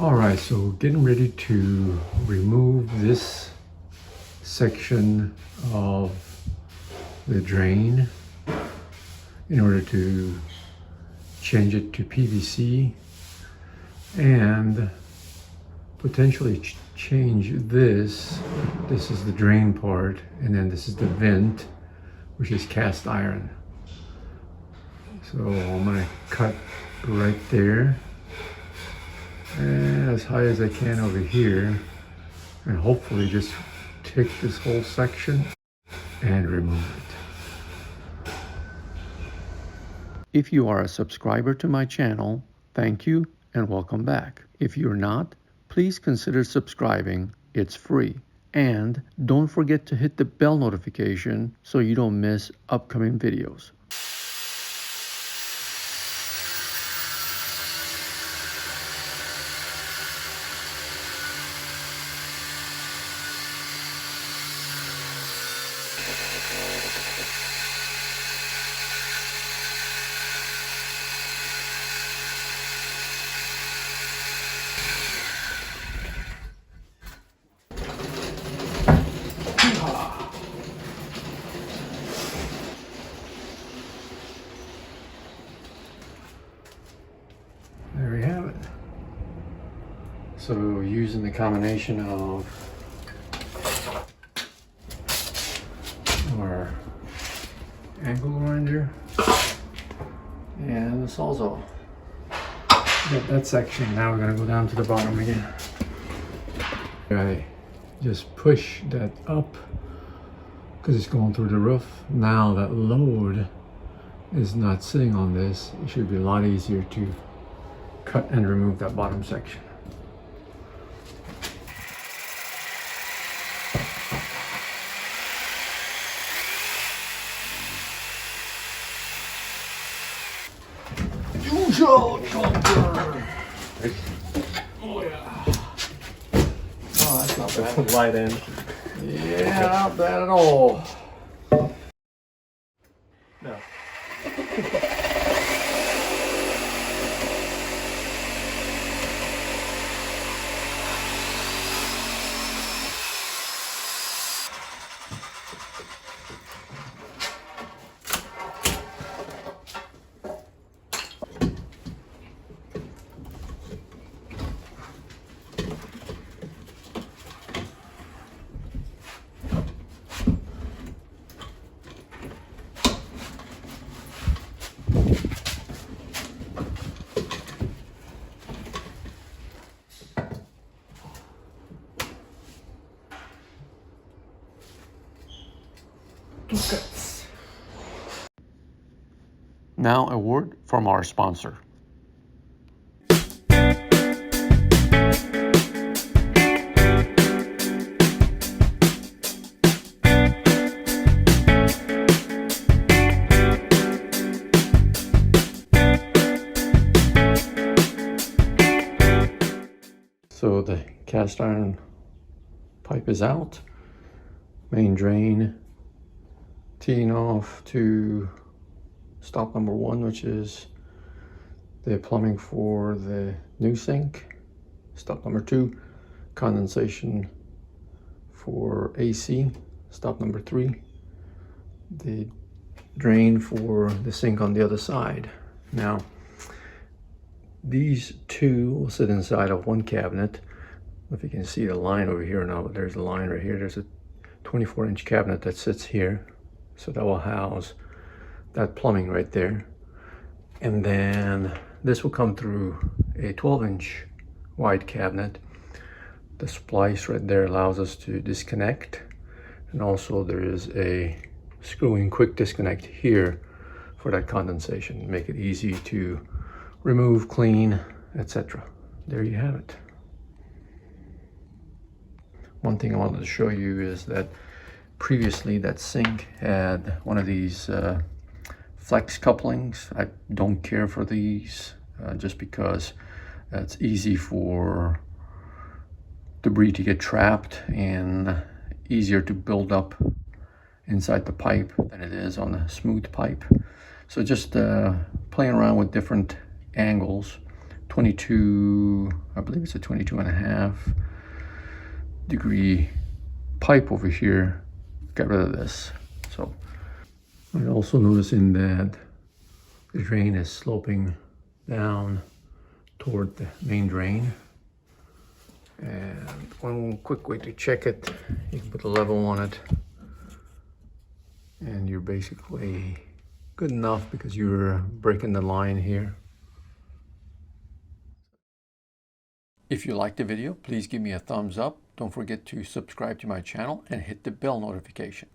All right, so getting ready to remove this section of the drain in order to change it to PVC and potentially change this. This is the drain part, and then this is the vent, which is cast iron. So I'm gonna cut right there and as high as I can over here, and hopefully just take this whole section and remove it. If you are a subscriber to my channel, thank you and welcome back. If you're not, please consider subscribing. It's free. And don't forget to hit the bell notification so you don't miss upcoming videos. There we have it. So using the combination of our angle grinder and the Sawzall. Got that section. Now we're gonna go down to the bottom again. I just push that up because it's going through the roof. Now that load is not sitting on this. It should be a lot easier to cut and remove that bottom section. Usual jumper. Oh yeah. Oh, that's not bad. Light end. Yeah, not bad at all. No. Now a word from our sponsor. So the cast iron pipe is out, main drain teeing off to stop number 1, which is the plumbing for the new sink. Stop number 2, condensation for AC. Stop number 3, the drain for the sink on the other side. Now, these two will sit inside of one cabinet. If you can see the line over here now, but there's a line right here. There's a 24-inch cabinet that sits here. So that will house that plumbing right there. And then this will come through a 12-inch wide cabinet. The splice right there allows us to disconnect. And also there is a screw-in quick disconnect here for that condensation. Make it easy to remove, clean, etc. There you have it. One thing I wanted to show you is that previously that sink had one of these flex couplings. I don't care for these just because it's easy for debris to get trapped and easier to build up inside the pipe than it is on a smooth pipe. So just playing around with different angles 22, I believe it's a 22.5 degree pipe over here. Got rid of this. So I'm also noticing that the drain is sloping down toward the main drain. And one quick way to check it, you can put a level on it, and you're basically good enough because you're breaking the line here. If you liked the video, please give me a thumbs up. Don't forget to subscribe to my channel and hit the bell notification.